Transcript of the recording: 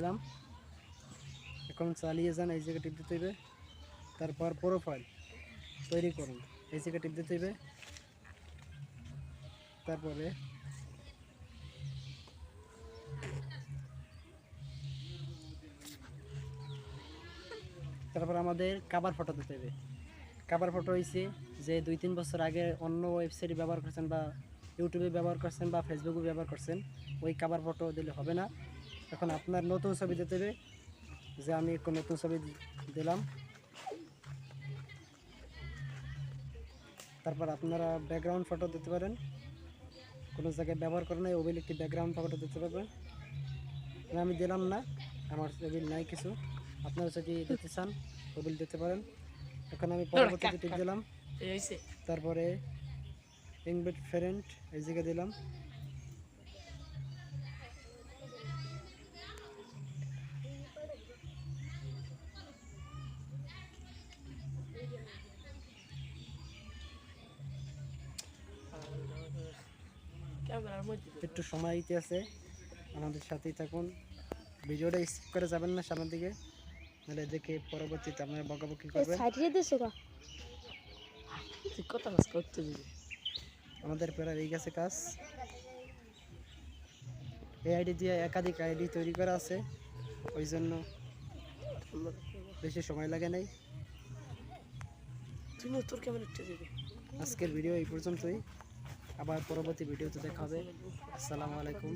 দিলাম। এখন চালিয়ে যান, এই জায়গায় টিপ দিতে হইবে। তারপর প্রোফাইল তৈরি করুন, এই জায়গায় টিপ দিতে হইবে। তারপর আমাদের কাভার ফটো দিতে হবে। কাভার ফটো হয়েছে যে 2-3 বছর আগে অন্য ওয়েবসাইটে ব্যবহার করছেন বা ইউটিউবে ব্যবহার করছেন বা ফেসবুকে ব্যবহার করছেন, ওই কাভার ফটো দিলে হবে না। এখন আপনার নতুন ছবি দিতে হবে, যে আমি একটা নতুন ছবি দিলাম। তারপর আপনারা ব্যাকগ্রাউন্ড ফটো দিতে পারেন, কোনো জায়গায় ব্যবহার করেন নাই ওইগুলি একটি ব্যাকগ্রাউন্ড ফটো দিতে পারবেন। আমি দিলাম না, আমার ছবি নাই কিছু, আপনারা যদি দিতে চান ওইগুলি দিতে পারেন। এখন আমি পরবর্তীতে টিপ দিলাম। তারপরে ইনভাইট ফ্রেন্ড এই জায়গায় দিলাম। একটু সময় দিতে আছে, আমাদের সাথেই থাকুন, ভিডিওটা স্কিপ করে যাবেন না সামনের দিকে, নাহলে দেখে পরবর্তীতে আপনারা বকাবকি করবেন। আমাদের প্রায় এই গেছে কাজ। এই আইডি দিয়ে একাধিক আইডি তৈরি করা আছে, ওই জন্য বেশি সময় লাগে নাই। আজকের ভিডিও এই পর্যন্তই, আবার পরবর্তী ভিডিওতে দেখা হবে। আসসালামু আলাইকুম।